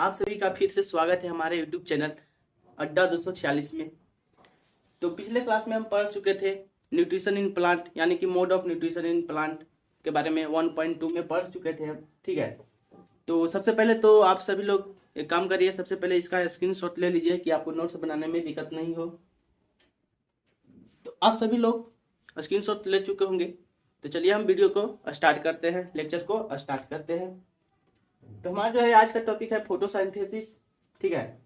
आप सभी का फिर से स्वागत है हमारे YouTube चैनल अड्डा 246 में। तो पिछले क्लास में हम पढ़ चुके थे न्यूट्रिशन इन प्लांट यानी कि mode of nutrition in plant के बारे में 1.2 में पढ़ चुके थे हम, ठीक है। तो सबसे पहले तो आप सभी लोग एक काम करिए, सबसे पहले इसका स्क्रीनशॉट ले लीजिए कि आपको नोट्स बनाने में दिक्कत नहीं हो। तो आप सभी लोग स्क्रीनशॉट ले चुके होंगे, तो चलिए हम वीडियो को स्टार्ट करते हैं, लेक्चर को स्टार्ट करते हैं। तो हमारा जो है आज का टॉपिक है फोटोसिंथेसिस, ठीक है।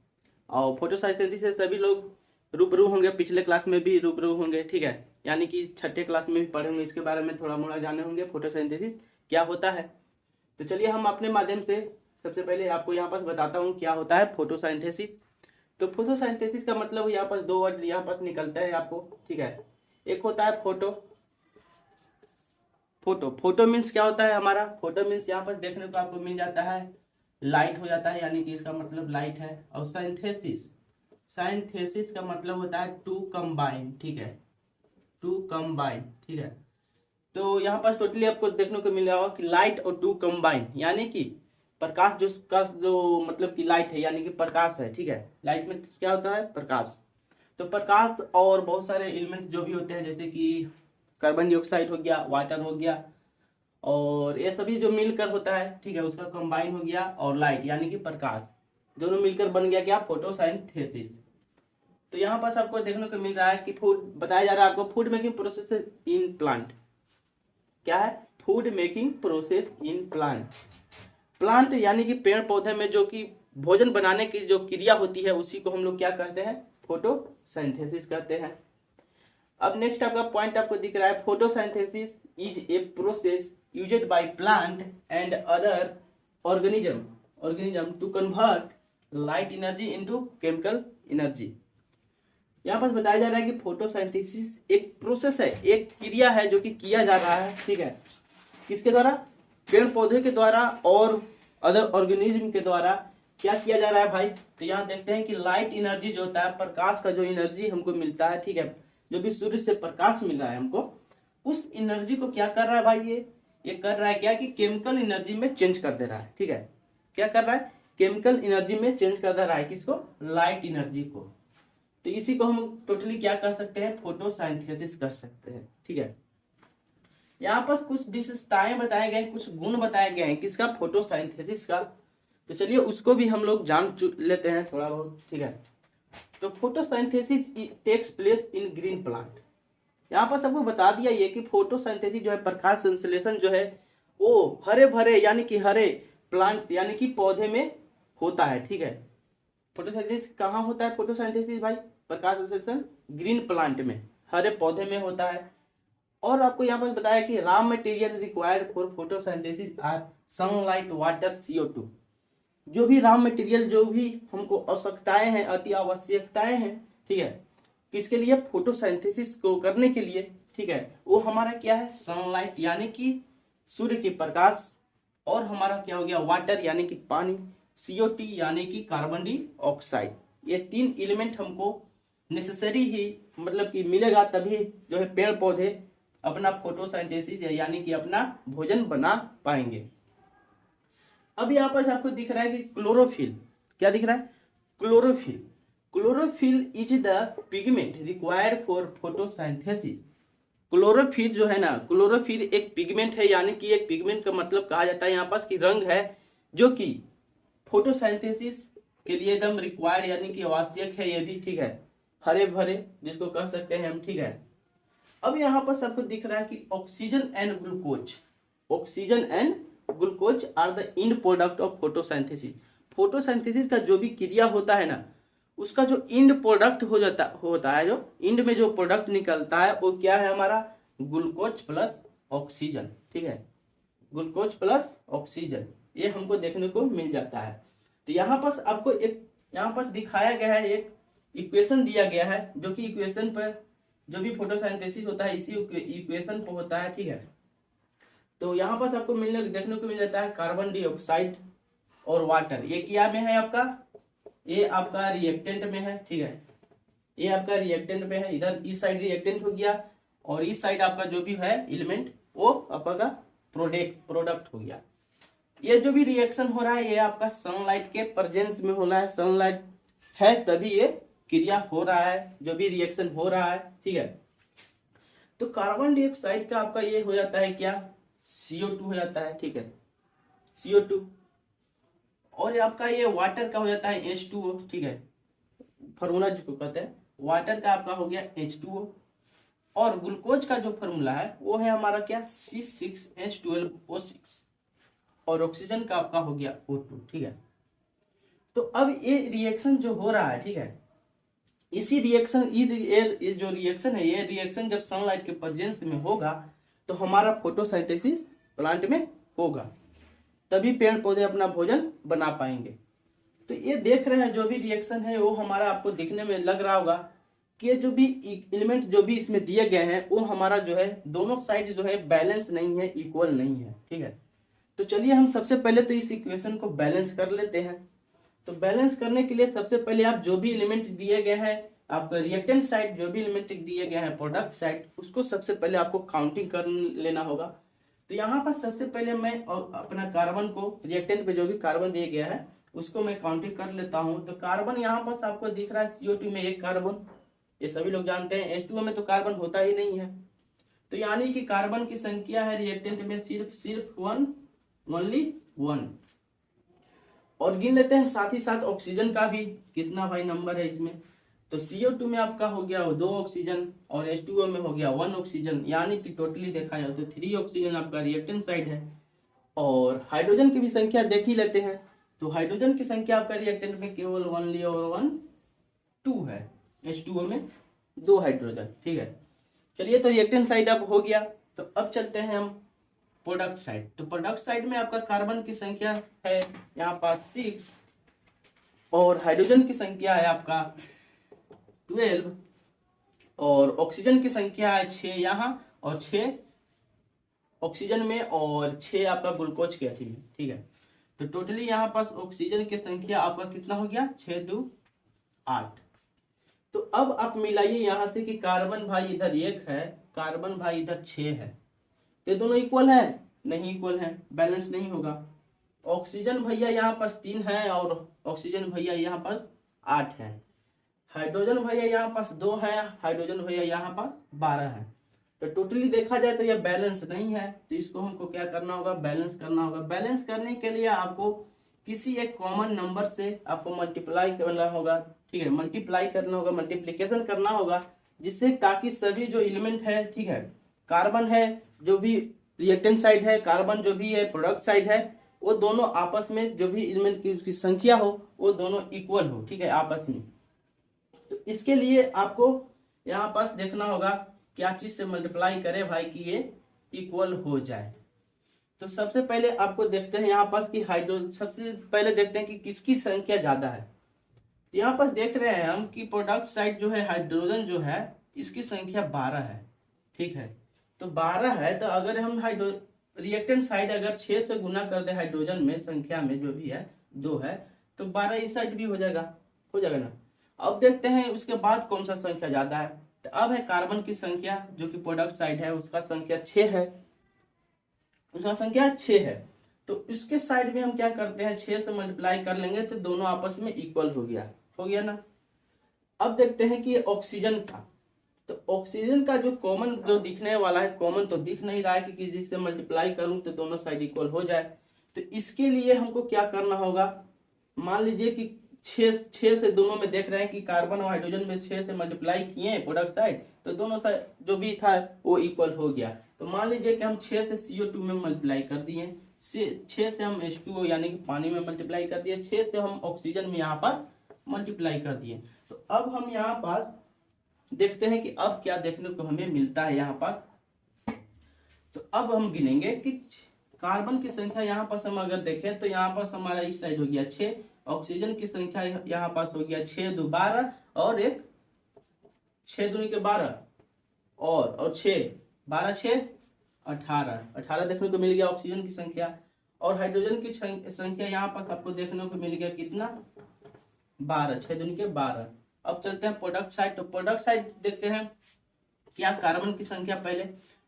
और फोटोसिंथेसिस से सभी लोग रूबरू होंगे, पिछले क्लास में भी रूबरू होंगे, ठीक है। यानी कि छठे क्लास में भी पढ़े होंगे, इसके बारे में थोड़ा मोड़ा जाने होंगे फोटोसिंथेसिस क्या होता है। तो चलिए हम अपने माध्यम से सबसे पहले आपको यहाँ पर बताता हूँ क्या होता है फोटोसिंथेसिस। तो फोटोसिंथेसिस का मतलब यहाँ पर दो वर्ड यहाँ पर निकलता है आपको, ठीक है। एक होता है फोटो फोटो मीन्स क्या होता है हमारा, फोटो मीन्स यहाँ पर देखने को आपको मिल जाता है लाइट हो जाता है, यानी कि इसका मतलब लाइट है। और साइंथेसिस का मतलब होता है टू कंबाइन, ठीक है, टू कंबाइन, ठीक है। तो यहाँ पर टोटली आपको देखने को मिल रहा होगा कि लाइट और टू कंबाइन, यानी कि प्रकाश जो मतलब कि लाइट है यानी कि प्रकाश है, ठीक है। लाइट में क्या होता है, प्रकाश। तो प्रकाश और बहुत सारे एलिमेंट जो भी होते हैं, जैसे कि कार्बन डाइऑक्साइड हो गया, वाटर हो गया, और ये सभी जो मिलकर होता है, ठीक है, उसका कंबाइन हो गया, और लाइट यानी कि प्रकाश, दोनों मिलकर बन गया क्या, फोटोसिंथेसिस। तो यहाँ पर आपको देखने को मिल रहा है कि फूड बताया जा रहा है आपको, food making process in plant. क्या है, food making process in plant यानी कि पेड़ पौधे में जो कि भोजन बनाने की जो क्रिया होती है उसी को हम लोग क्या कहते हैं, फोटोसिंथेसिस कहते हैं। अब नेक्स्ट आपका पॉइंट आपको दिख रहा है, photosynthesis is a process used by plant and other organism to convert light energy into chemical energy. यहाँ पर बताया जा रहा है कि फोटोसिंथेसिस एक प्रोसेस है, एक क्रिया है जो कि किया जा रहा है, ठीक है। किसके द्वारा, पेड़ पौधे के द्वारा और अदर ऑर्गेनिज्म के द्वारा क्या किया जा रहा है भाई। तो यहाँ देखते हैं कि लाइट एनर्जी जो होता है, प्रकाश का जो एनर्जी हमको मिलता है, ठीक है, जो भी सूर्य से प्रकाश मिल रहा है हमको, उस एनर्जी को क्या कर रहा है भाई, ये कर रहा है क्या कि केमिकल एनर्जी में चेंज कर दे रहा है, ठीक है। क्या कर रहा है, केमिकल एनर्जी में चेंज कर दे रहा है, किसको, लाइट एनर्जी को। तो इसी को हम टोटली क्या कर सकते हैं, फोटोसिंथेसिस कर सकते हैं, ठीक है। यहाँ पर कुछ विशेषताएं बताए गए, कुछ गुण बताए गए हैं किसका, फोटोसिंथेसिस का। तो चलिए उसको भी हम लोग जान लेते हैं थोड़ा बहुत, ठीक है। तो photosynthesis takes place in green plant. यहाँ पर सबको बता दिया ये कि फोटोसिंथेसिस जो है, प्रकाश संश्लेषण जो है वो हरे भरे यानी कि हरे प्लांट यानी कि पौधे में होता है, ठीक है। फोटोसिंथेसिस कहाँ होता है, फोटोसिंथेसिस भाई, प्रकाश संश्लेषण ग्रीन प्लांट में, हरे पौधे में होता है। और आपको यहाँ पर बताया कि raw material required for photosynthesis are sunlight, water, CO2। जो भी रॉ मटेरियल, जो भी हमको आवश्यकताएं हैं, अति आवश्यकताएं हैं, ठीक है, किसके लिए, फोटोसिंथेसिस को करने के लिए, ठीक है, वो हमारा क्या है, सनलाइट यानी कि सूर्य के प्रकाश, और हमारा क्या हो गया, वाटर यानी कि पानी, CO2 यानी कि कार्बन डाइऑक्साइड। ये तीन एलिमेंट हमको नेसेसरी ही मतलब कि मिलेगा, तभी जो है पेड़ पौधे अपना फोटोसिंथेसिस यानी कि अपना भोजन बना पाएंगे। अब यहाँ पर आपको दिख रहा है कि क्लोरोफिल, क्या दिख रहा है, chlorophyll is the pigment required for photosynthesis. Chlorophyll जो है ना, क्लोरोफिल एक पिगमेंट है, यानी कि एक पिगमेंट का मतलब कहा जाता है यहाँ पास कि रंग है, जो कि फोटोसिंथेसिस के लिए एकदम रिक्वायर्ड यानी कि आवश्यक है, ये भी, ठीक है, हरे भरे जिसको कह सकते हैं हम, ठीक है। अब यहाँ पर सबको दिख रहा है कि oxygen and glucose are the end product of photosynthesis. Photosynthesis का जो भी क्रिया होता है ना, उसका जो एंड प्रोडक्ट होता है, जो एंड में जो प्रोडक्ट निकलता है वो क्या है हमारा, ग्लूकोज प्लस ऑक्सीजन, ठीक है, ग्लूकोज प्लस ऑक्सीजन, ये हमको देखने को मिल जाता है। तो यहाँ पर आपको एक यहाँ पर दिखाया गया है, एक इक्वेशन दिया गया है, जो कि इक्वेशन पर जो भी फोटोसिंथेसिस होता है इसी इक्वेशन पर होता है, ठीक है। तो यहाँ पर आपको देखने को मिल जाता है कार्बन डाइऑक्साइड और वाटर, ये क्या में है आपका, ये आपका रिएक्टेंट में है, ठीक है, ये आपका रिएक्टेंट में है, इधर इस साइड रिएक्टेंट हो गया, और इस साइड आपका जो भी है एलिमेंट वो आपका प्रोडक्ट हो गया। ये जो भी रिएक्शन हो रहा है ये आपका सनलाइट के प्रेजेंस में होना है, सनलाइट है तभी ये क्रिया हो रहा है, जो भी रिएक्शन हो रहा है, ठीक है। तो कार्बन डाइऑक्साइड का आपका ये हो जाता है क्या, CO2 हो जाता है, ठीक है, CO2। और आपका ये वाटर का हो जाता है H2O, ठीक है, फॉर्मूला जिसको कहते हैं वाटर का आपका हो गया H2O। और ग्लूकोज का जो फॉर्मूला है वो है हमारा क्या, C6H12O6। और ऑक्सीजन का आपका हो गया O2, ठीक है। तो अब ये रिएक्शन जो हो रहा है, ठीक है, इसी रिएक्शन ये जो रिएक्शन है, ये रिएक्शन जब सनलाइट के प्रेजेंस में होगा तो हमारा फोटोसिंथेसिस प्लांट में होगा, तभी पेड़ पौधे अपना भोजन बना पाएंगे। तो ये देख रहे हैं जो भी रिएक्शन है वो हमारा आपको दिखने में लग रहा होगा कि जो भी एलिमेंट जो भी इसमें दिए गए हैं वो हमारा जो है दोनों साइड जो है बैलेंस नहीं है, इक्वल नहीं है, ठीक है। तो चलिए हम सबसे पहले तो इस इक्वेशन को बैलेंस कर लेते हैं। तो बैलेंस करने के लिए सबसे पहले आप जो भी एलिमेंट दिए गए हैं, आपका रिएक्टेंट साइड जो भी एलिमेंट दिए गए हैं प्रोडक्ट साइड, उसको सबसे पहले आपको काउंटिंग कर लेना होगा। तो यहाँ पर सबसे पहले मैं अपना कार्बन को, रिएक्टेंट पे जो भी कार्बन दिया गया है उसको मैं काउंटिंग कर लेता हूँ। तो कार्बन यहाँ पर आपको दिख रहा है CO2 में एक कार्बन, ये सभी लोग जानते हैं। H2O में तो कार्बन होता ही नहीं है, तो यानी कि कार्बन की संख्या है रिएक्टेंट में सिर्फ ओनली 1। और गिन लेते हैं साथ ही साथ ऑक्सीजन का भी, कितना भाई नंबर है इसमें। तो CO2 में आपका हो गया 2 ऑक्सीजन और H2O में हो गया 1 ऑक्सीजन, यानी कि टोटली देखा जाए तो 3 ऑक्सीजन आपका रिएक्टेंट साइड है। और हाइड्रोजन की भी संख्या देख ही लेते हैं। तो हाइड्रोजन की संख्या आपका रिएक्टेंट में केवल 1 और 1 2 है, H2O में 2 हाइड्रोजन, ठीक है। चलिए तो रिएक्टेंट साइड अब हो गया। तो अब चलते हैं हम प्रोडक्ट साइड। तो प्रोडक्ट साइड में आपका कार्बन की संख्या है यहाँ पर 6 और हाइड्रोजन की संख्या है आपका 12 और ऑक्सीजन की संख्या है 6 यहाँ, और 6 ऑक्सीजन में और 6 आपका ग्लूकोज के अथी में, ठीक है। तो टोटली यहाँ पास ऑक्सीजन की संख्या आपका कितना हो गया, 6 2 8। तो अब आप मिलाइए यहाँ से कि कार्बन भाई इधर 1 है, कार्बन भाई इधर 6 है, ये दोनों इक्वल है, नहीं इक्वल है, बैलेंस नहीं होगा। ऑक्सीजन भैया यहाँ पास 3 है और ऑक्सीजन भैया यहाँ पास 8 है। हाइड्रोजन भैया यहाँ पास 2 है, हाइड्रोजन भैया यहाँ पास 12 है। तो टोटली देखा जाए तो यह बैलेंस नहीं है, तो इसको हमको क्या करना होगा, बैलेंस करना होगा। बैलेंस करने के लिए आपको किसी एक कॉमन नंबर से आपको मल्टीप्लाई करना होगा, ठीक है, मल्टीप्लाई करना होगा, मल्टीप्लीकेशन करना होगा, जिससे ताकि सभी जो एलिमेंट है, ठीक है, कार्बन है जो भी रिएक्टेंट साइड है, कार्बन जो भी है प्रोडक्ट साइड है, वो दोनों आपस में जो भी एलिमेंट की उसकी संख्या हो वो दोनों इक्वल हो, ठीक है, आपस में। तो इसके लिए आपको यहाँ पास देखना होगा क्या चीज से मल्टीप्लाई करे भाई कि ये इक्वल हो जाए। तो सबसे पहले आपको देखते हैं यहाँ पास कि सबसे पहले देखते हैं कि किसकी संख्या ज्यादा है। तो यहाँ पास देख रहे हैं हम कि प्रोडक्ट साइड जो है हाइड्रोजन जो है इसकी संख्या 12 है, ठीक है। तो 12 है, तो अगर हम रिएक्टेंट साइड अगर 6 से गुना कर दे हाइड्रोजन में संख्या में जो भी है 2 है, तो 12 इस साइड भी हो जाएगा ना। अब देखते हैं उसके बाद कौन सा संख्या ज्यादा है। तो अब है कार्बन की संख्या जो कि प्रोडक्ट साइड है, उसका संख्या 6 है, उसका संख्या 6 है। तो इसके साइड में हम क्या करते हैं, 6 से मल्टीप्लाई कर लेंगे तो दोनों आपस में इक्वल हो गया ना। अब देखते हैं कि ऑक्सीजन का, तो ऑक्सीजन का जो कॉमन जो दिखने वाला है, कॉमन तो दिख नहीं रहा है कि जिससे मल्टीप्लाई करूं तो दोनों साइड इक्वल हो जाए। तो इसके लिए हमको क्या करना होगा, मान लीजिए कि 6 से दोनों में देख रहे हैं कि कार्बन और हाइड्रोजन में 6 से मल्टीप्लाई किए प्रोडक्ट साइड, तो दोनों साइड जो भी था वो इक्वल हो गया। तो मान लीजिए कि हम 6 से CO2 में मल्टीप्लाई कर दिए, 6 से हम H2O यानी कि पानी में मल्टीप्लाई कर दिए, 6 से हम ऑक्सीजन में यहाँ पर मल्टीप्लाई कर दिए। तो अब हम यहाँ पास देखते हैं कि अब क्या देखने को हमें मिलता है यहाँ पास। तो अब हम गिनेंगे कि कार्बन की संख्या यहाँ पास हम अगर देखें तो यहाँ पास हमारा इस साइड हो गया 6, ऑक्सीजन की संख्या यहाँ पास हो गया 6 2 12 और एक 6 दूनी के 12 और 6 12 6 18 देखने को मिल गया ऑक्सीजन की संख्या। और हाइड्रोजन की संख्या यहाँ पास आपको देखने को मिल गया कितना, 12, 6 दूनी के 12। अब चलते हैं प्रोडक्ट साइड। तो प्रोडक्ट साइड देखते हैं क्या कार्बन की संख्या पहले।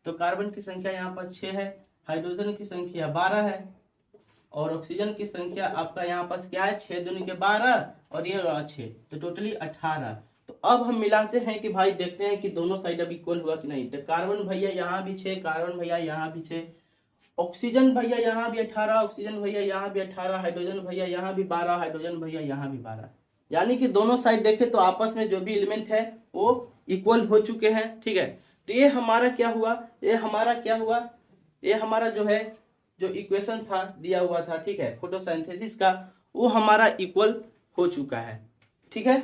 तो कार्बन की संख्या यहाँ पर 6 है, हाइड्रोजन की संख्या 12 है और ऑक्सीजन की संख्या आपका यहाँ पास क्या है, 6 दूनी के 12 और ये 6, तो टोटली 18। तो अब हम मिलाते हैं कि भाई देखते हैं कि दोनों साइड अब इक्वल हुआ कि नहीं। तो कार्बन भैया यहाँ भी 6, कार्बन भैया यहाँ भी 6, ऑक्सीजन भैया यहाँ भी 18, ऑक्सीजन भैया यहाँ भी 18, हाइड्रोजन भैया यहाँ भी 12, हाइड्रोजन भैया यहाँ भी 12। यानी कि दोनों साइड देखें तो आपस में जो भी एलिमेंट है वो इक्वल हो चुके हैं, ठीक है। तो ये हमारा क्या हुआ, ये हमारा क्या हुआ, ये हमारा जो है जो इक्वेशन था दिया हुआ था, ठीक है, फोटोसिंथेसिस का, वो हमारा इक्वल हो चुका है, ठीक है।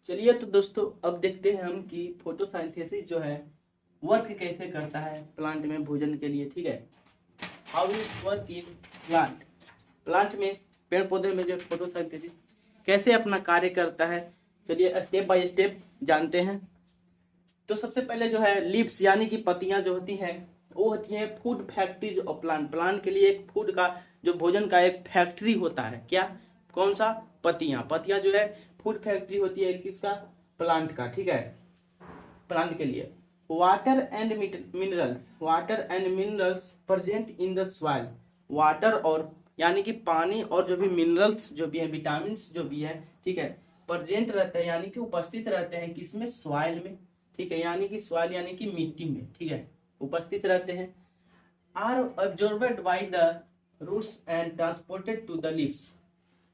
चलिए तो दोस्तों अब देखते हैं हम कि फोटोसिंथेसिस जो है वर्क कैसे करता है प्लांट में भोजन के लिए, ठीक है। How it work in plant, plant में पेड़ पौधे में जो फोटोसिंथेसिस कैसे अपना कार्य करता है, चलिए स्टेप बाय स्टेप जानते हैं। तो सबसे पहले जो है लीव्स यानी कि पत्तियां जो होती हैं वो होती हैं food factories of plant. Plant के लिए एक फूड का जो भोजन का एक फैक्ट्री होता है, क्या, कौन सा, पत्तियां। पत्तियां जो है फूड फैक्ट्री होती है किसका, प्लांट का, ठीक है, प्लांट के लिए। Water and minerals, water and minerals present in the soil, water और यानी कि पानी और जो भी मिनरल्स जो भी है, विटामिन जो भी है, ठीक है, प्रेजेंट रहते हैं यानी कि उपस्थित रहते हैं किसमें, सॉइल में, ठीक है, यानी कि सॉइल यानी कि मिट्टी में, ठीक है, उपस्थित रहते हैं। Are absorbed by the roots and transported to the leaves,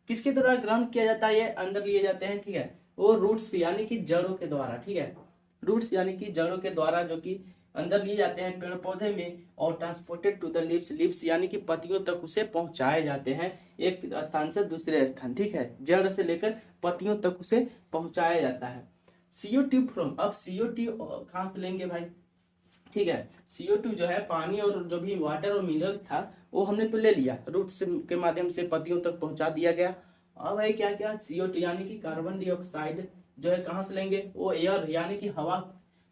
किसके द्वारा ग्रहण किया जाता है, ये अंदर लिए जाते हैं, ठीक है, वो रूट्स यानी कि जड़ों के द्वारा, ठीक है, रूट्स यानी कि जड़ों के द्वारा जो कि अंदर लिए जाते हैं पेड़ पौधे में, और transported to the leaves, leaves यानी कि पत्तियों तक उसे पहुंचाए जाते हैं एक स्थान से दूसरे स्थान, ठीक है, जड़ से लेकर पत्तियों तक उसे पहुंचाया जाता है। CO2 फ्रॉम, अब CO2 कहां से लेंगे भाई, ठीक है, CO2 जो है पानी और जो भी वाटर और मिनरल था वो हमने तो ले लिया, रूट्स के माध्यम से पत्तियों तक पहुंचा दिया गया। अब है क्या क्या, CO2 यानी कि कार्बन डाइऑक्साइड जो है कहां से लेंगे, वो एयर यानी कि हवा,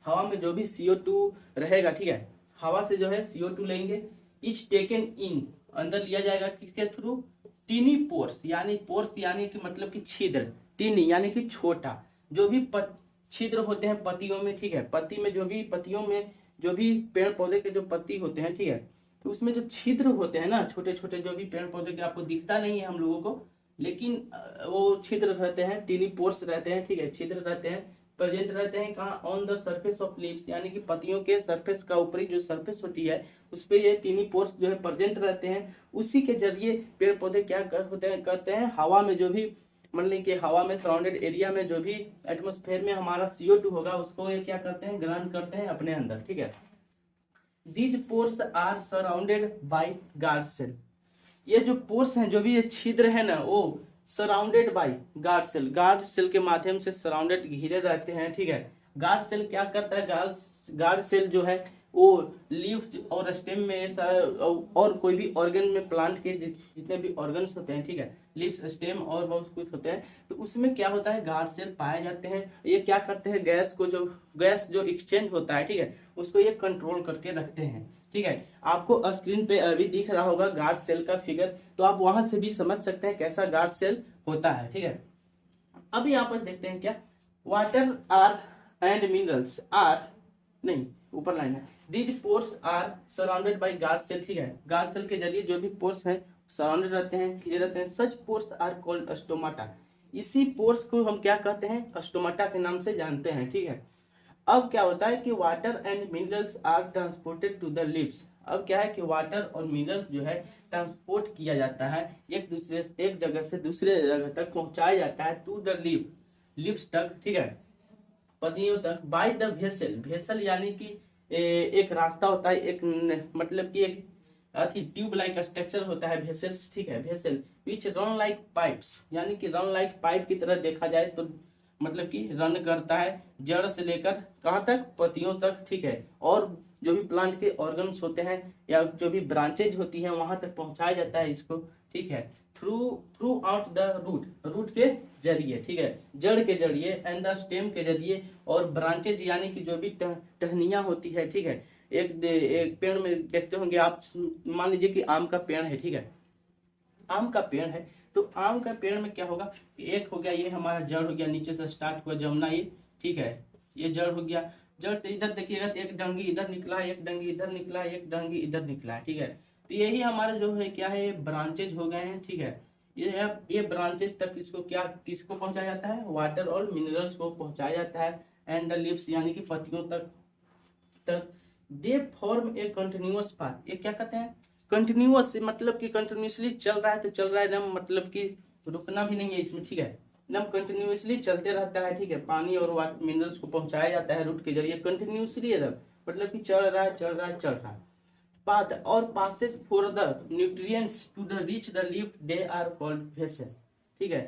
हवा में जो भी CO2 रहेगा, ठीक है, हवा से जो है CO2 लेंगे। इच टेकन इन, अंदर लिया जाएगा किसके थ्रू, टीनी पोर्स, यानी पोर्स यानी कि मतलब कि छिद्र, टीनी यानी कि छोटा, जो भी छिद्र होते हैं पत्तियों में, ठीक है, पत्ती में जो भी, पत्तियों में जो भी पेड़ पौधे के जो पत्ती होते हैं, ठीक है, तो उसमें जो छिद्र होते हैं ना, छोटे छोटे जो भी पेड़ पौधे के, आपको दिखता नहीं है हम लोगों को, लेकिन वो छिद्र रहते हैं, टीनी पोर्स रहते हैं, ठीक है, छिद्र रहते हैं, प्रेजेंट रहते हैं कहाँ, on the surface of leaves, यानी कि पत्तियों के सरफेस का ऊपरी जो सरफेस होती है उस पे ये टीनी पोर्स जो है प्रेजेंट रहते हैं। उसी के जरिए पेड़ पौधे क्या करते हैं, हवा में जो भी, मतलब कि हवा में सराउंडेड एरिया में जो भी एटमॉस्फेयर में हमारा CO2 होगा उसको ये क्या करते हैं, ग्रहण करते हैं अपने अंदर, ठीक है। These pores are surrounded by guard cell, ये जो पोर्स हैं, जो भी ये छिद्र है ना, वो surrounded by guard cell, guard cell के माध्यम से सराउंडेड घिरे रहते हैं, ठीक है। गार्ड सेल क्या करता है, गार्ड सेल जो है वो लीव्स और स्टेम में और कोई भी ऑर्गन में, प्लांट के जितने भी ऑर्गन्स होते हैं, ठीक है, लीव्स स्टेम और बहुत कुछ होते हैं, तो उसमें क्या होता है, गार्ड सेल पाए जाते हैं। ये क्या करते हैं, गैस को, जो गैस जो एक्सचेंज होता है, ठीक है, उसको ये कंट्रोल करके रखते हैं, ठीक है। आपको स्क्रीन पे अभी दिख रहा होगा गार्ड सेल का फिगर, तो आप वहां से भी समझ सकते हैं कैसा गार्ड सेल होता है, ठीक है। अब यहाँ पर देखते हैं क्या, water are and minerals are, नहीं ऊपर लाइन है, these pores are surrounded by guard cell, ठीक है, गार्ड सेल के जरिए जो भी पोर्स हैं सराउंडेड रहते हैं, घिरे रहते हैं। सच पोर्स आर कॉल्ड स्टोमाटा, इसी पोर्स को हम क्या कहते हैं, स्टोमाटा के नाम से जानते हैं, ठीक है। अब क्या होता है कि water and minerals are transported to the leaves, अब क्या है कि वाटर और मिनरल्स जो है ट्रांसपोर्ट किया जाता है एक जगह से दूसरे जगह तक पहुंचाया जाता है, टू द लीव्स तक, ठीक है, पत्तियों तक, बाय द वेसल, वेसल यानी कि एक रास्ता होता है, एक मतलब कि एक अथी ट्यूब लाइक स्ट्रक्चर होता है वेसल्स, ठीक है, वेसल विच रन लाइक पाइप्स, यानी कि रन लाइक पाइप की तरह देखा जाए तो मतलब कि रन करता है जड़ से लेकर कहाँ तक, पत्तियों तक, ठीक है, और जो भी प्लांट के ऑर्गन्स होते हैं या जो भी ब्रांचेज होती हैं वहां तक पहुंचाया जाता है इसको, ठीक है, थ्रू आउट द रूट के जरिए, ठीक है, जड़ के जरिए, एंड द स्टेम के जरिए, और ब्रांचेज यानी कि जो भी टहनियां होती है, ठीक है, एक पेड़ में देखते होंगे आप, मान लीजिए कि आम का पेड़ है, ठीक है, आम का पेड़ है, तो आम का पेड़ में क्या होगा कि एक हो गया ये हमारा जड़ हो गया, नीचे से स्टार्ट हुआ जमना ये, ठीक है, ये जड़ हो गया। जड़ से इधर देखिएगा तो एक डंगी इधर निकला है, एक डंगी इधर निकला है, एक डंगी इधर निकला है, ठीक है। तो यही हमारे जो है क्या है, ये ब्रांचेज हो गए हैं, ठीक है। ये ब्रांचेज तक इसको क्या किसको पहुंचाया जाता है, वाटर और मिनरल्स को पहुंचाया जाता है। एंड द लीव्स यानी कि पत्तियों तक they form A continuous path. ये क्या कहते हैं, कंटिन्यूअस, मतलब कि कंटिन्यूअसली चल रहा है तो चल रहा है एकदम, मतलब कि रुकना भी नहीं है इसमें, ठीक है। एकदम कंटिन्यूअसली चलते रहता है, ठीक है। पानी और मिनरल्स को पहुंचाया जाता है रूट के जरिए कंटिन्यूअसली, एकदम मतलब कि चल रहा है चल रहा है चल रहा है। पाथ और passes for the nutrients to the reach the leaf they are called vessel, ठीक है।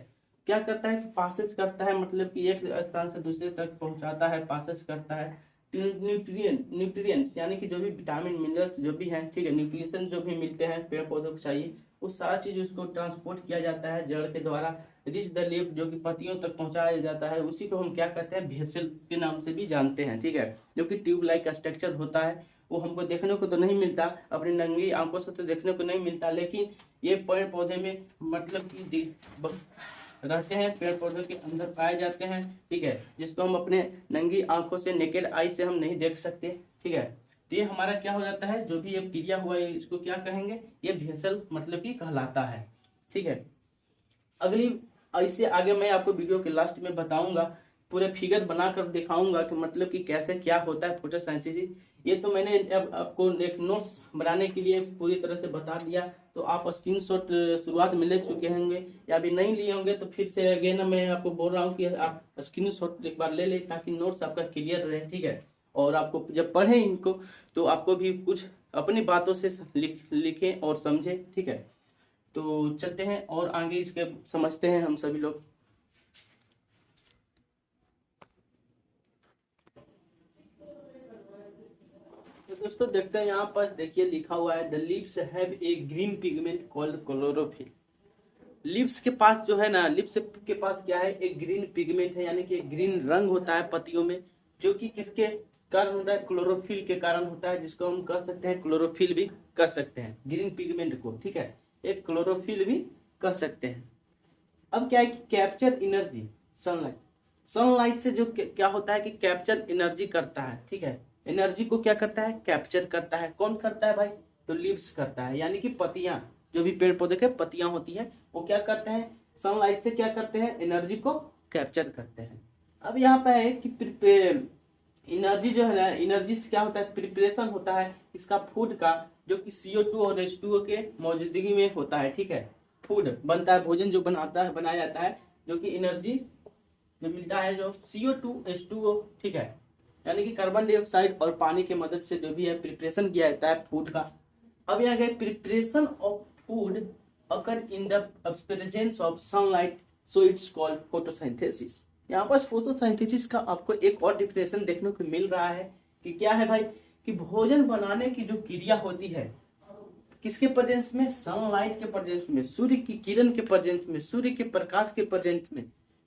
क्या करता है कि पासेज करता है, मतलब कि एक स्थान से दूसरे तक पहुंचाता है, पासेज करता है। न्यूट्रिएंट्स यानी कि जो भी विटामिन मिनरल्स जो भी हैं, ठीक है, न्यूट्रिशन जो भी मिलते हैं पेड़ पौधों को चाहिए, वो सारा चीज उसको ट्रांसपोर्ट किया जाता है जड़ के द्वारा रिच द लीफ, जो कि पत्तियों तक पहुंचाया जाता है। उसी को हम क्या कहते हैं, भेसल के नाम से भी जानते हैं, ठीक है। जो कि ट्यूब लाइक स्ट्रक्चर होता है, वो हमको देखने को तो नहीं मिलता, अपनी नंगी आंखों से तो देखने को नहीं मिलता, लेकिन ये पेड़ पौधे में मतलब कि रहते हैं, पेड़ पौधों के अंदर पाए जाते हैं, ठीक है। जिसको हम अपने नंगी आंखों से, नेकेड आई से हम नहीं देख सकते, ठीक है। तो ये हमारा क्या हो जाता है, जो भी ये क्रिया हुआ है इसको क्या कहेंगे, ये भेसल मतलब कि कहलाता है, ठीक है। अगली इससे आगे मैं आपको वीडियो के लास्ट में बताऊंगा, पूरे फिगर बनाकर दिखाऊंगा कि मतलब कि कैसे क्या होता है फोटोसिंथेसिस। ये तो मैंने अब आपको एक नोट्स बनाने के लिए पूरी तरह से बता दिया, तो आप स्क्रीनशॉट शुरुआत में ले चुके होंगे या अभी नहीं लिए होंगे, तो फिर से अगेन मैं आपको बोल रहा हूँ कि आप स्क्रीनशॉट एक बार ले लें ताकि नोट्स आपका क्लियर रहे, ठीक है। और आपको जब पढ़ें इनको तो आपको भी कुछ अपनी बातों से लिखें और समझें, ठीक है। तो चलते हैं और आगे इसके समझते हैं हम सभी लोग। तो दोस्तों देखते हैं, यहाँ पर देखिए लिखा हुआ है the leaves have a green pigment called chlorophyll. Lips के पास जो है ना, लिप्स के पास क्या है, एक ग्रीन पिगमेंट है, यानी कि एक ग्रीन रंग होता है पत्तियों में, जो कि किसके कारण होता है, क्लोरोफिल के कारण होता है, जिसको हम कह सकते हैं क्लोरोफिल भी कह सकते हैं ग्रीन पिगमेंट को, ठीक है। एक क्लोरोफिल भी कह सकते हैं। अब क्या है कि कैप्चर एनर्जी सनलाइट, सनलाइट से जो क्या होता है कि कैप्चर एनर्जी करता है, ठीक है। एनर्जी को क्या करता है, कैप्चर करता है। कौन करता है भाई, तो लीव्स करता है, यानी कि पत्तियां, जो भी पेड़ पौधे के पत्तियां होती हैं वो क्या करते हैं, सनलाइट से क्या करते हैं, एनर्जी को कैप्चर करते हैं। अब यहाँ पे है कि एनर्जी जो है ना, एनर्जी से क्या होता है, प्रिपरेशन होता है इसका फूड का, जो कि CO2 और H2O के मौजूदगी में होता है, ठीक है। फूड बनता है, भोजन जो बनाया जाता है, जो कि एनर्जी जो मिलता है, जो CO2 H2O, ठीक है, यानी कि कार्बन डाइऑक्साइड और पानी की मदद से जो भी है प्रिपरेशन किया जाता है फूड का। अब यहाँ गए preparation of food occur in the presence of sunlight, so it's called photosynthesis. यहाँ पर फोटोसिंथेसिस का आपको एक और डिफिनेशन देखने को मिल रहा है कि क्या है भाई, कि भोजन बनाने की जो क्रिया होती है किसके प्रेजेंस में, सनलाइट के प्रेजेंस में, सूर्य की किरण के प्रेजेंस में, सूर्य के प्रकाश के प्रेजेंस में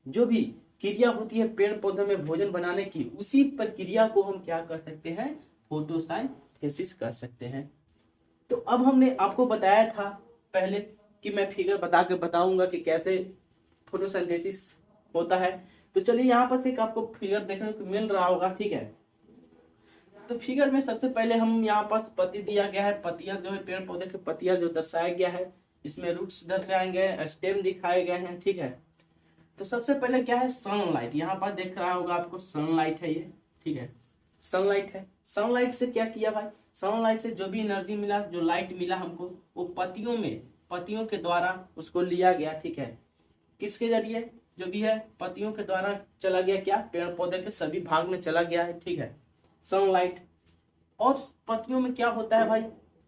जो भी क्रिया होती है पेड़ पौधों में भोजन बनाने की, उसी प्रक्रिया को हम क्या कर सकते हैं, फोटोसिंथेसिस कर सकते हैं। तो अब हमने आपको बताया था पहले कि मैं फिगर बता के बताऊंगा कि कैसे फोटोसिंथेसिस होता है। तो चलिए यहाँ पर एक आपको फिगर देखने को मिल रहा होगा, ठीक है। तो फिगर में सबसे पहले हम यहाँ पास पत्ती दिया गया है, पत्तियां जो है पेड़ पौधे की पत्तियां जो दर्शाया गया है, इसमें रूट्स दर्शाए गए, स्टेम दिखाए गए हैं, ठीक है। तो सबसे पहले क्या है, सनलाइट, यहाँ पर देख रहा होगा आपको सनलाइट है ये, ठीक है, सनलाइट है। सनलाइट से क्या किया भाई, सनलाइट से जो भी एनर्जी मिला, जो लाइट मिला हमको, वो पत्तियों के द्वारा उसको लिया गया, ठीक है। किसके जरिए, जो भी है पत्तियों के द्वारा चला गया, क्या, पेड़ पौधे के सभी भाग में चला गया है, ठीक है, सनलाइट। और पत्तियों में क्या होता है भाई,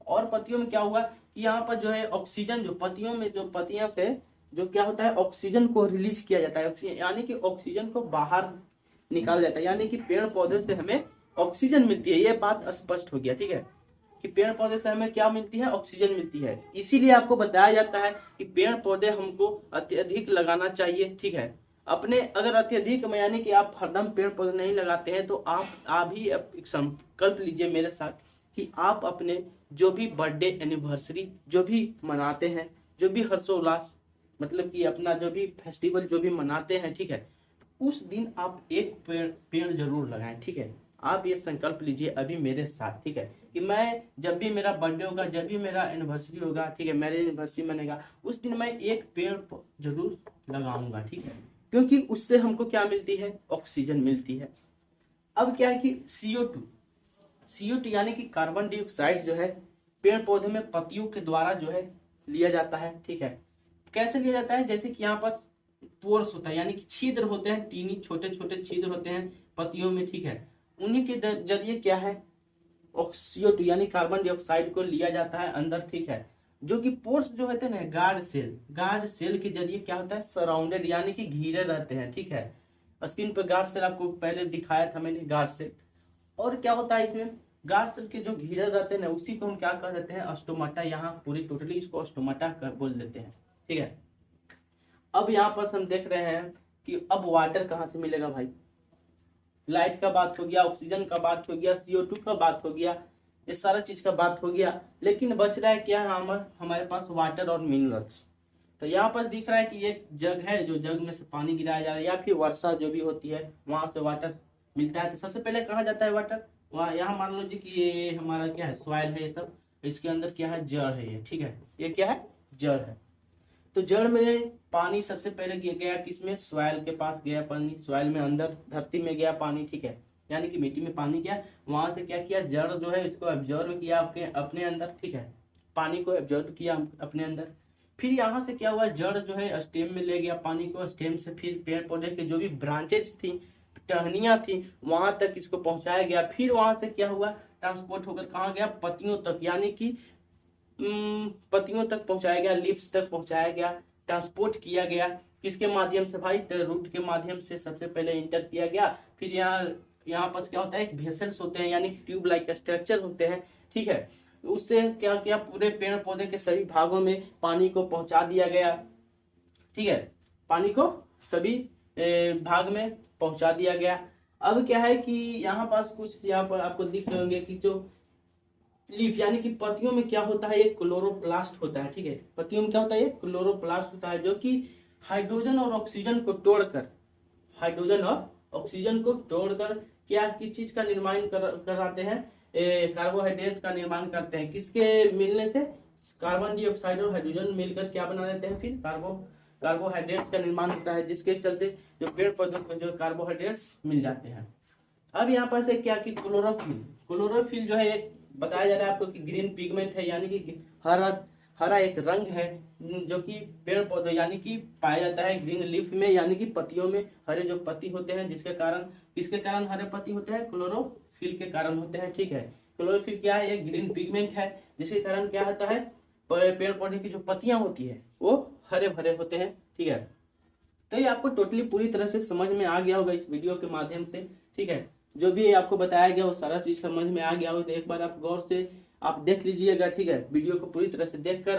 और पत्तियों में क्या हुआ कि यहाँ पर जो है ऑक्सीजन, जो पत्तियों में जो पत्तियां से जो क्या होता है, ऑक्सीजन को रिलीज किया जाता है, ऑक्सीजन यानी कि ऑक्सीजन को बाहर निकाला जाता है, यानी कि पेड़ पौधे से हमें ऑक्सीजन मिलती है। ये बात स्पष्ट हो गया, ठीक है, कि पेड़ पौधे से हमें क्या मिलती है, ऑक्सीजन मिलती है। इसीलिए आपको बताया जाता है कि पेड़ पौधे हमको अत्यधिक लगाना चाहिए, ठीक है। अपने अगर अत्यधिक में यानी कि आप हरदम पेड़ पौधे नहीं लगाते हैं, तो आप ही एक संकल्प लीजिए मेरे साथ कि आप अपने जो भी बर्थडे एनिवर्सरी जो भी मनाते हैं, जो भी हर्षोल्लास मतलब कि अपना जो भी फेस्टिवल जो भी मनाते हैं, ठीक है, उस दिन आप एक पेड़ जरूर लगाएं, ठीक है। आप ये संकल्प लीजिए अभी मेरे साथ, ठीक है, कि मैं जब भी मेरा बर्थडे होगा, जब भी मेरा एनिवर्सरी होगा, ठीक है, मेरे एनिवर्सरी मनेगा, उस दिन मैं एक पेड़ जरूर लगाऊंगा, ठीक है। क्योंकि उससे हमको क्या मिलती है, ऑक्सीजन मिलती है। अब क्या है कि CO2 यानी कि कार्बन डाइऑक्साइड जो है पेड़ पौधे में पत्तियों के द्वारा जो है लिया जाता है, ठीक है। कैसे लिया जाता है, जैसे कि यहाँ पास पोर्स होता है, यानी कि छिद्र होते हैं, टीनी छोटे छोटे छिद्र होते हैं पत्तियों में, ठीक है। उन्हीं के जरिए क्या है, CO2 यानी कार्बन डाइऑक्साइड को लिया जाता है अंदर, ठीक है। जो कि पोर्स जो होते हैं ना, गार्ड सेल के जरिए क्या होता है, सराउंडेड यानी कि घिरे रहते हैं, ठीक है। स्क्रीन पर गार्ड सेल आपको पहले दिखाया था मैंने, गार्ड सेल। और क्या होता है इसमें, गार्ड सेल के जो घेरे रहते हैं ना, उसी को हम क्या कह देते हैं, स्टोमाटा। यहाँ पूरी टोटली इसको स्टोमाटा कर बोल देते हैं, ठीक है। अब यहाँ पर हम देख रहे हैं कि अब वाटर कहाँ से मिलेगा भाई। लाइट का बात हो गया, ऑक्सीजन का बात हो गया, CO2 का बात हो गया, ये सारा चीज का बात हो गया, लेकिन बच रहा है क्या, हमारे पास वाटर और मिनरल्स। तो यहाँ पर दिख रहा है कि एक जग है, जो जग में से पानी गिराया जा रहा है, या फिर वर्षा जो भी होती है वहां से वाटर मिलता है। तो सबसे पहले कहाँ जाता है वाटर, वहाँ, यहाँ मान लीजिए कि ये हमारा क्या है, सॉइल है, ये सब, इसके अंदर क्या है, जड़ है ये, ठीक है। ये क्या है, जड़ है। तो जड़ में पानी सबसे पहले गया किसमें, सॉइल के पास गया पानी, सॉइल में अंदर धरती में गया पानी, ठीक है, यानी कि मिट्टी में पानी गया। वहां से क्या किया, जड़ जो है इसको एब्जॉर्ब किया अपने अंदर, ठीक है, पानी को एब्जॉर्ब किया अपने अंदर। फिर यहाँ से क्या हुआ, जड़ जो है स्टेम में ले गया पानी को, स्टेम से फिर पेड़ पौधे के जो भी ब्रांचेज थी, टहनियां थी, वहां तक इसको पहुंचाया गया। फिर वहां से क्या हुआ, ट्रांसपोर्ट होकर कहाँ गया, पत्तियों तक, यानी कि पत्तियों तक पहुंचाया गया, लीव्स तक पहुंचाया गया, ट्रांसपोर्ट किया गया। किसके माध्यम से भाई, रूट के माध्यम से सबसे पहले इंटर किया गया। फिर यहाँ पास क्या होता है, एक वेसल्स होते हैं, यानी कि ट्यूब लाइक स्ट्रक्चर होते हैं, ठीक है। उससे क्या किया, पूरे पेड़ पौधे के सभी भागों में पानी को पहुंचा दिया गया, ठीक है, पानी को सभी भाग में पहुंचा दिया गया। अब क्या है कि यहाँ पास कुछ, यहाँ पर आपको दिख रहे होंगे कि जो लीफ यानी कि पत्तियों में क्या होता है, एक क्लोरोप्लास्ट होता है, ठीक है। पत्तियों में क्या होता है, एक क्लोरोप्लास्ट होता है, जो कि हाइड्रोजन और ऑक्सीजन को तोड़कर क्या, किस चीज का निर्माण कराते हैं, कार्बोहाइड्रेट का निर्माण करते हैं। किसके मिलने से, कार्बन डाइऑक्साइड और हाइड्रोजन मिलकर क्या बना देते हैं, फिर कार्बोहाइड्रेट्स का निर्माण होता है, जिसके चलते जो पेड़ पौधों को जो कार्बोहाइड्रेट्स मिल जाते हैं। अब यहाँ पर से क्या कि क्लोरोफिल जो है, एक बताया जा रहा है आपको कि ग्रीन पिगमेंट है, यानी कि हरा एक रंग है, जो कि पेड़ पौधे यानी कि पाया जाता है ग्रीन लीफ में, यानी कि पत्तियों में हरे जो पत्ती होते हैं, जिसके कारण, किसके कारण हरे पत्ती होते हैं, क्लोरोफिल के कारण होते हैं, ठीक है। क्लोरोफिल क्या है, एक ग्रीन पिगमेंट है, जिसके कारण क्या होता है, पेड़ पौधे की जो पत्तियां होती है वो हरे भरे होते हैं, ठीक है। तो ये आपको टोटली पूरी तरह से समझ में आ गया होगा इस वीडियो के माध्यम से, ठीक है। जो भी आपको बताया गया वो सारा चीज समझ में आ गया हो, तो एक बार आप गौर से आप देख लीजिएगा, ठीक है। वीडियो को पूरी तरह से देखकर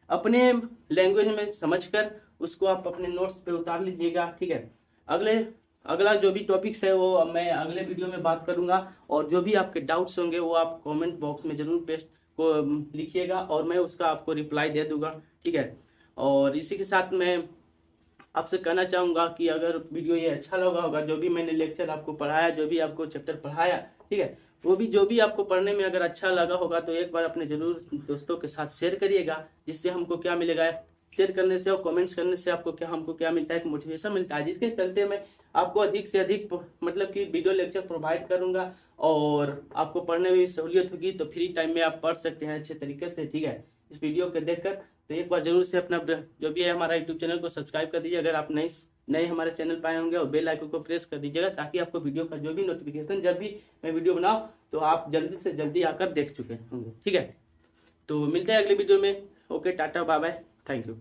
अपने लैंग्वेज में समझकर उसको आप अपने नोट्स पे उतार लीजिएगा, ठीक है। अगला जो भी टॉपिक्स है वो मैं अगले वीडियो में बात करूंगा, और जो भी आपके डाउट्स होंगे वो आप कमेंट बॉक्स में जरूर पेस्ट को लिखिएगा, और मैं उसका आपको रिप्लाई दे दूंगा, ठीक है। और इसी के साथ मैं आपसे कहना चाहूंगा कि अगर वीडियो ये अच्छा लगा होगा, जो भी मैंने लेक्चर आपको पढ़ाया, जो भी आपको चैप्टर पढ़ाया, ठीक है, वो भी जो भी आपको पढ़ने में अगर अच्छा लगा होगा तो एक बार अपने जरूर दोस्तों के साथ शेयर करिएगा, जिससे हमको क्या मिलेगा, शेयर करने से और कमेंट्स करने से हमको क्या मिलता है, मोटिवेशन मिलता है, जिसके चलते मैं आपको अधिक से अधिक मतलब कि वीडियो लेक्चर प्रोवाइड करूंगा, और आपको पढ़ने में भी सहूलियत होगी, तो फ्री टाइम में आप पढ़ सकते हैं अच्छे तरीके से, ठीक है, इस वीडियो को देखकर। तो एक बार जरूर से अपना जो भी है हमारा यूट्यूब चैनल को सब्सक्राइब कर दीजिए, अगर आप नए हमारे चैनल पर आए होंगे, और बेल आइकन को प्रेस कर दीजिएगा, ताकि आपको वीडियो का जो भी नोटिफिकेशन, जब भी मैं वीडियो बनाऊं तो आप जल्दी से जल्दी आकर देख चुके होंगे, ठीक है। तो मिलते हैं अगले वीडियो में। Okay, tata bye bye, thank you.